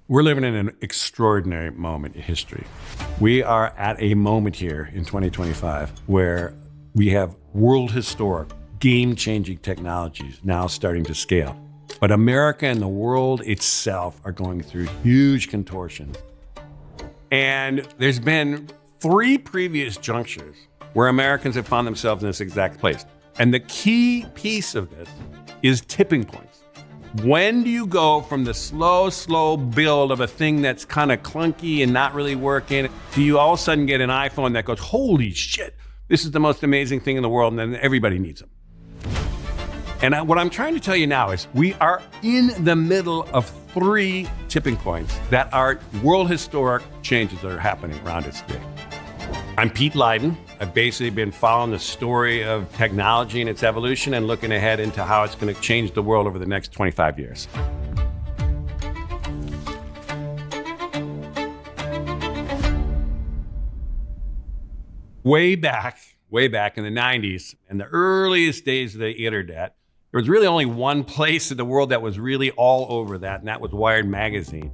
We're living in an extraordinary moment in history. We are at a moment here in 2025 where we have world historic, game-changing technologies now starting to scale. But America and the world itself are going through huge contortions. And there's been 3 previous junctures where Americans have found themselves in this exact place. And the key piece of this is tipping points. When do you go from the slow build of a thing that's kind of clunky and not really working, do you all of a sudden get an iPhone that goes, holy shit, this is the most amazing thing in the world, and then everybody needs them. And what I'm trying to tell you now is we are in the middle of 3 tipping points that are world historic changes that are happening around us today. I'm Peter Leyden. I've basically been following the story of technology and its evolution and looking ahead into how it's going to change the world over the next 25 years. Way back in the 90s, in the earliest days of the internet, there was really only one place in the world that was really all over that, and that was Wired magazine.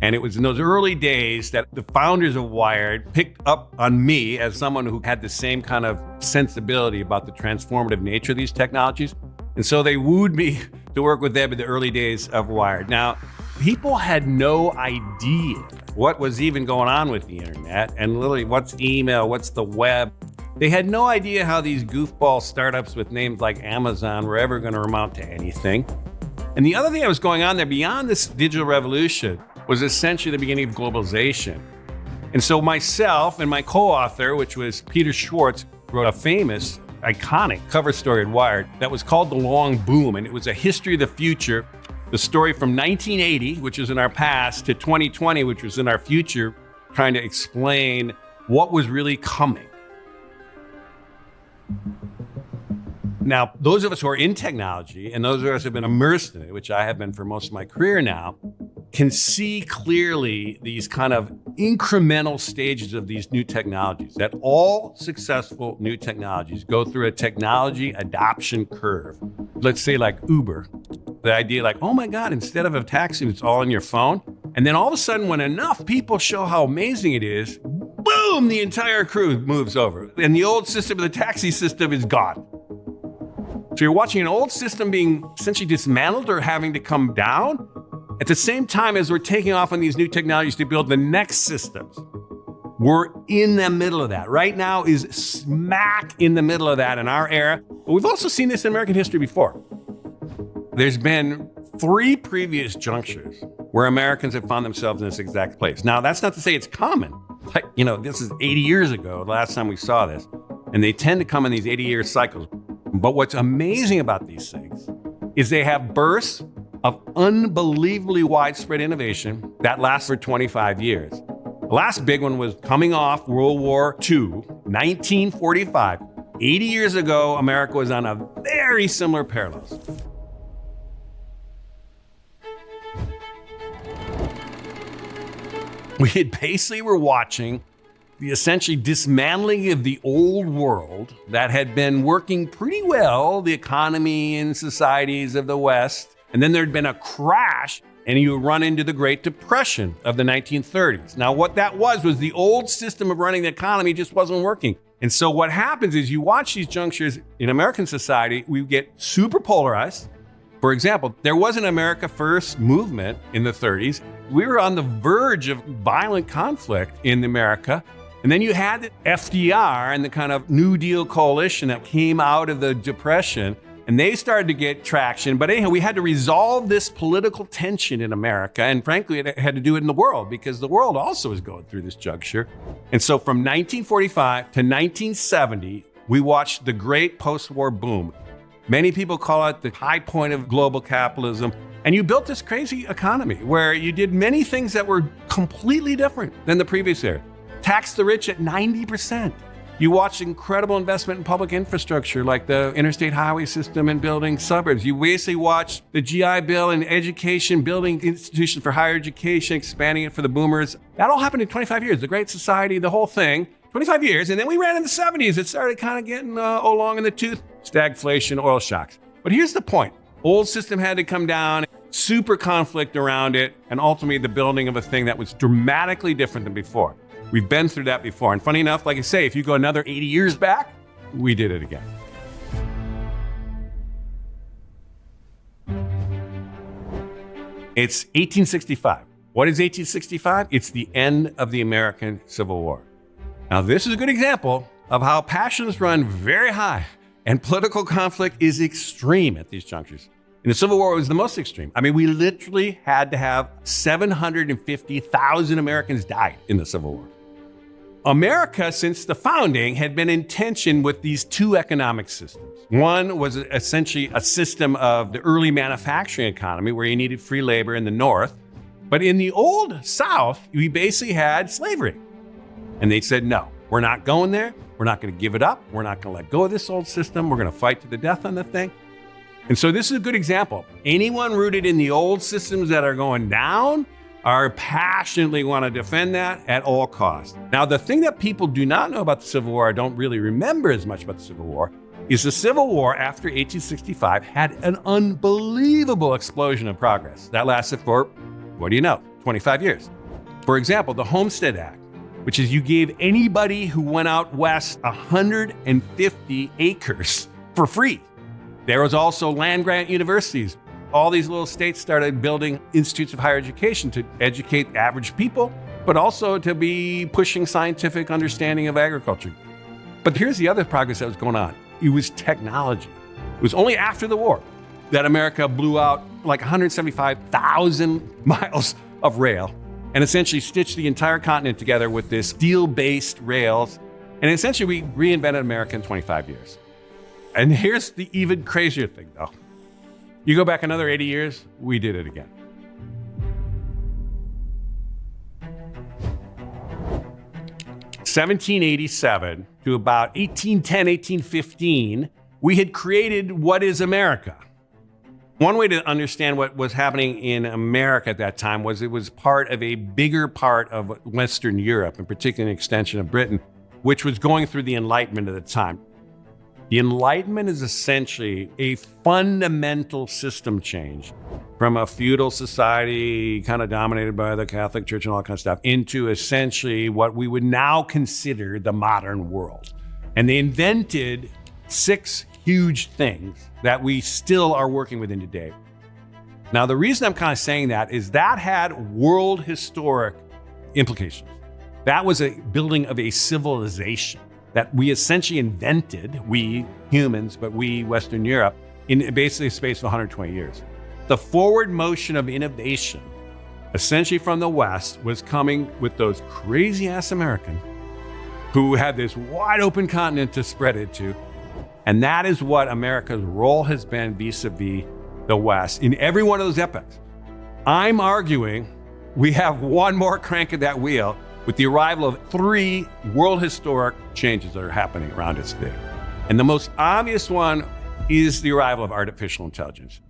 And it was in those early days that the founders of Wired picked up on me as someone who had the same kind of sensibility about the transformative nature of these technologies. And so they wooed me to work with them in the early days of Wired. Now, people had no idea what was even going on with the internet and literally what's email, what's the web. They had no idea how these goofball startups with names like Amazon were ever going to amount to anything. And the other thing that was going on there beyond this digital revolution was essentially the beginning of globalization. And so myself and my co-author, which was Peter Schwartz, wrote a famous, iconic cover story at Wired that was called The Long Boom. And it was a history of the future, the story from 1980, which is in our past, to 2020, which was in our future, trying to explain what was really coming. Now, those of us who are in technology, and those of us who have been immersed in it, which I have been for most of my career now, can see clearly these kind of incremental stages of these new technologies, that all successful new technologies go through a technology adoption curve. Let's say like Uber, the idea like, oh my God, instead of a taxi, it's all on your phone. And then all of a sudden, when enough people show how amazing it is, boom, the entire crew moves over. And the old system of the taxi system is gone. So you're watching an old system being essentially dismantled or having to come down at the same time as we're taking off on these new technologies to build the next systems. We're in the middle of that. Right now is smack in the middle of that in our era. But we've also seen this in American history before. There's been 3 previous junctures where Americans have found themselves in this exact place. Now, that's not to say it's common. Like, this is 80 years ago, the last time we saw this. And they tend to come in these 80-year cycles. But what's amazing about these things is they have bursts of unbelievably widespread innovation that lasts for 25 years. The last big one was coming off World War II, 1945. 80 years ago, America was on a very similar parallels. We basically were watching the essentially dismantling of the old world that had been working pretty well, the economy and societies of the West. And then there'd been a crash, and you run into the Great Depression of the 1930s. Now, what that was the old system of running the economy just wasn't working. And so what happens is you watch these junctures in American society, we get super polarized. For example, there was an America First movement in the 30s. We were on the verge of violent conflict in America. And then you had the FDR and the kind of New Deal coalition that came out of the Depression, and they started to get traction. But anyhow, we had to resolve this political tension in America. And frankly, it had to do it in the world because the world also is going through this juncture. And so from 1945 to 1970, we watched the great post-war boom. Many people call it the high point of global capitalism. And you built this crazy economy where you did many things that were completely different than the previous era. Tax the rich at 90%. You watched incredible investment in public infrastructure like the interstate highway system and building suburbs. You basically watched the GI Bill and education, building institutions for higher education, expanding it for the boomers. That all happened in 25 years, the Great Society, the whole thing. 25 years, and then we ran in the 70s. It started kind of getting long in the tooth. Stagflation, oil shocks. But here's the point. Old system had to come down. super conflict around it, and ultimately the building of a thing that was dramatically different than before. We've been through that before. And funny enough, like I say, if you go another 80 years back, we did it again. It's 1865. What is 1865? It's the end of the American Civil War. Now, this is a good example of how passions run very high and political conflict is extreme at these junctures. In the Civil War, it was the most extreme. I mean, we literally had to have 750,000 Americans died in the Civil War. America, since the founding, had been in tension with these two economic systems. One was essentially a system of the early manufacturing economy where you needed free labor in the North. But in the old South, we basically had slavery. And they said, no, we're not going there. We're not going to give it up. We're not going to let go of this old system. We're going to fight to the death on the thing. And so this is a good example. Anyone rooted in the old systems that are going down are passionately want to defend that at all costs. Now, the thing that people do not know about the Civil War, or don't really remember as much about the Civil War, is the Civil War after 1865 had an unbelievable explosion of progress that lasted for, what do you know, 25 years. For example, the Homestead Act, which is you gave anybody who went out west 150 acres for free. There was also land-grant universities. All these little states started building institutes of higher education to educate average people, but also to be pushing scientific understanding of agriculture. But here's the other progress that was going on. It was technology. It was only after the war that America blew out like 175,000 miles of rail and essentially stitched the entire continent together with this steel-based rails. And essentially we reinvented America in 25 years. And here's the even crazier thing though. You go back another 80 years, we did it again. (1787) to about 1810, 1815, we had created what is America. One way to understand what was happening in America at that time was it was part of a bigger part of Western Europe, in particular an extension of Britain, which was going through the Enlightenment at the time. The Enlightenment is essentially a fundamental system change from a feudal society kind of dominated by the Catholic Church and all that kind of stuff into essentially what we would now consider the modern world. And they invented 6 huge things that we still are working within today. Now, the reason I'm kind of saying that is that had world historic implications. That was a building of a civilization that we essentially invented, we humans, but we Western Europe, in basically a space of 120 years. The forward motion of innovation, essentially from the West, was coming with those crazy ass Americans who had this wide open continent to spread it to. And that is what America's role has been vis-a-vis the West in every one of those epochs. I'm arguing we have one more crank at that wheel with the arrival of 3 world historic changes that are happening around us today. And the most obvious one is the arrival of artificial intelligence.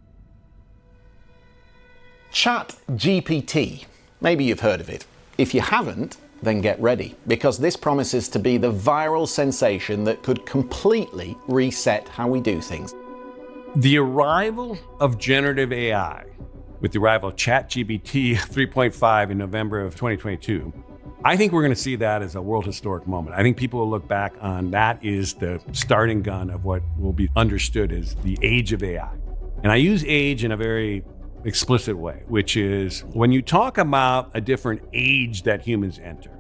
ChatGPT. Maybe you've heard of it. If you haven't, then get ready, because this promises to be the viral sensation that could completely reset how we do things. The arrival of generative AI, with the arrival of ChatGPT 3.5 in November of 2022, I think we're going to see that as a world historic moment. I think people will look back on that is the starting gun of what will be understood as the age of AI. And I use age in a very explicit way, which is when you talk about a different age that humans enter,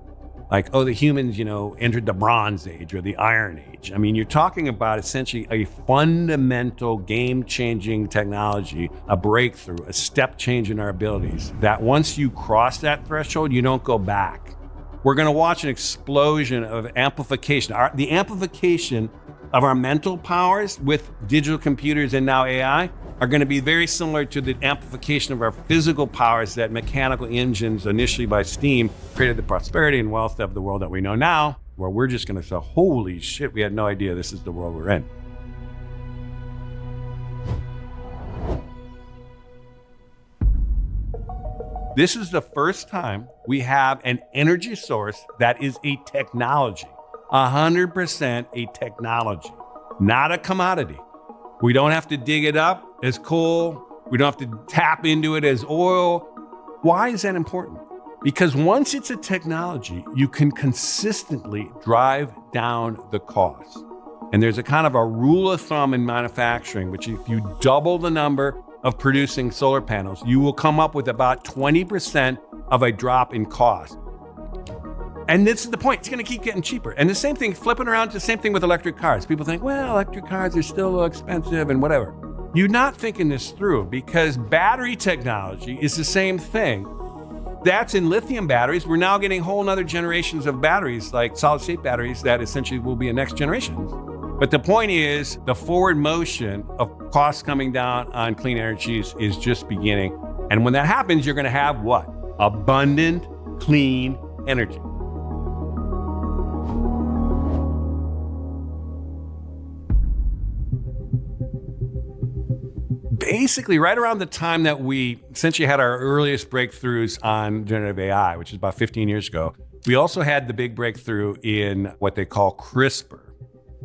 like, oh, the humans, entered the Bronze Age or the Iron Age. I mean, you're talking about essentially a fundamental game-changing technology, a breakthrough, a step change in our abilities, that once you cross that threshold, you don't go back. We're going to watch an explosion of amplification. The amplification of our mental powers with digital computers and now AI are going to be very similar to the amplification of our physical powers that mechanical engines, initially by steam, created the prosperity and wealth of the world that we know now, where we're just going to say, holy shit, we had no idea this is the world we're in. This is the first time we have an energy source that is a technology, 100% a technology, not a commodity. We don't have to dig it up as coal We don't have to tap into it as oil. Why is that important? Because once it's a technology, you can consistently drive down the cost. And there's a kind of a rule of thumb in manufacturing, which if you double the number of producing solar panels, you will come up with about 20% of a drop in cost. And this is the point. It's going to keep getting cheaper. And the same thing, flipping around to the same thing with electric cars. People think, well, electric cars are still expensive and whatever. You're not thinking this through because battery technology is the same thing. That's in lithium batteries. We're now getting whole nother generations of batteries, like solid state batteries, that essentially will be a next generation. But the point is, the forward motion of costs coming down on clean energies is just beginning. And when that happens, you're going to have what? Abundant, clean energy. Basically, right around the time that we essentially had our earliest breakthroughs on generative AI, which is about 15 years ago, we also had the big breakthrough in what they call CRISPR,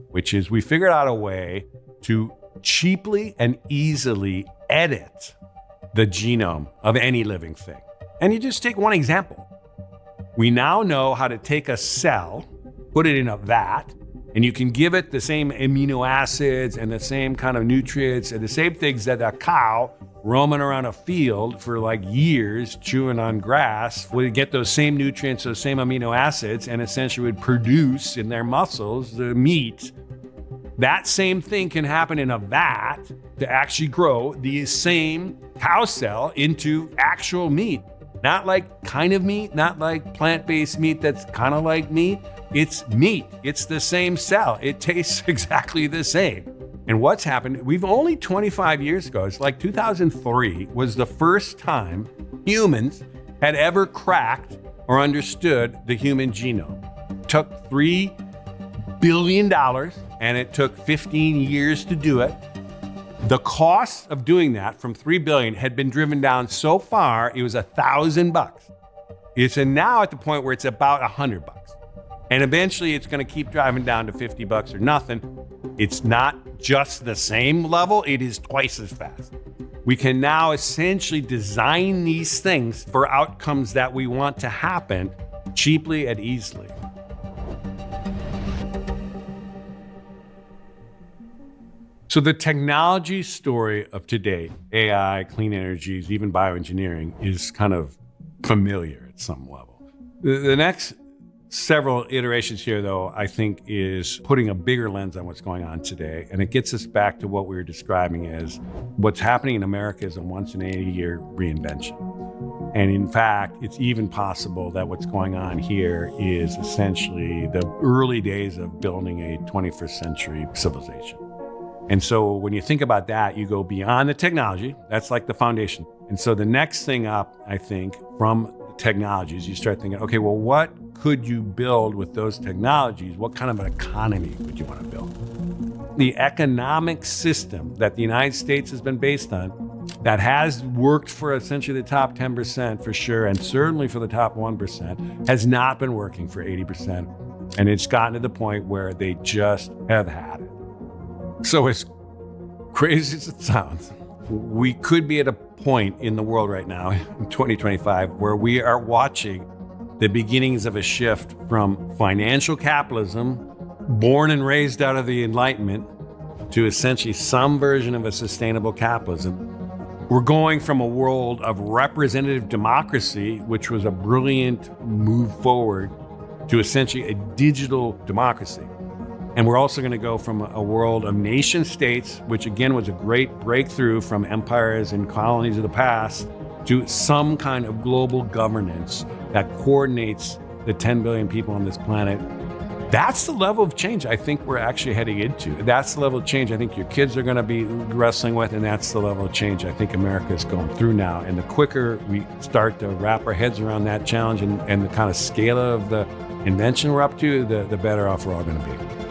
which is we figured out a way to cheaply and easily edit the genome of any living thing. And you just take one example. We now know how to take a cell, put it in a vat, and you can give it the same amino acids and the same kind of nutrients and the same things that a cow roaming around a field for like years chewing on grass would get those same nutrients, those same amino acids, and essentially would produce in their muscles the meat. That same thing can happen in a vat to actually grow the same cow cell into actual meat. Not like kind of meat, not like plant-based meat that's kind of like meat. It's meat. It's the same cell. It tastes exactly the same. And what's happened, we've only 25 years ago, it's like 2003 was the first time humans had ever cracked or understood the human genome. It took $3 billion and it took 15 years to do it. The cost of doing that from $3 billion had been driven down so far, it was $1,000. It's now at the point where it's about $100. And eventually it's going to keep driving down to $50 or nothing. It's not just the same level, it is twice as fast. We can now essentially design these things for outcomes that we want to happen cheaply and easily. So the technology story of today, AI, clean energies, even bioengineering, is kind of familiar at some level. The next several iterations here, though, I think is putting a bigger lens on what's going on today. And it gets us back to what we were describing as what's happening in America is a once-in-a-year reinvention. And in fact, it's even possible that what's going on here is essentially the early days of building a 21st century civilization. And so when you think about that, you go beyond the technology. That's like the foundation. And so the next thing up, I think, from technologies, you start thinking, okay, well, what could you build with those technologies? What kind of an economy would you want to build? The economic system that the United States has been based on, that has worked for essentially the top 10% for sure, and certainly for the top 1%, has not been working for 80%. And it's gotten to the point where they just have had it. So as crazy as it sounds, we could be at a point in the world right now, in 2025, where we are watching the beginnings of a shift from financial capitalism, born and raised out of the Enlightenment, to essentially some version of a sustainable capitalism. We're going from a world of representative democracy, which was a brilliant move forward, to essentially a digital democracy. And we're also going to go from a world of nation states, which again was a great breakthrough from empires and colonies of the past, to some kind of global governance that coordinates the 10 billion people on this planet. That's the level of change I think we're actually heading into. That's the level of change I think your kids are going to be wrestling with, and that's the level of change I think America is going through now. And the quicker we start to wrap our heads around that challenge and the kind of scale of the invention we're up to, the better off we're all going to be.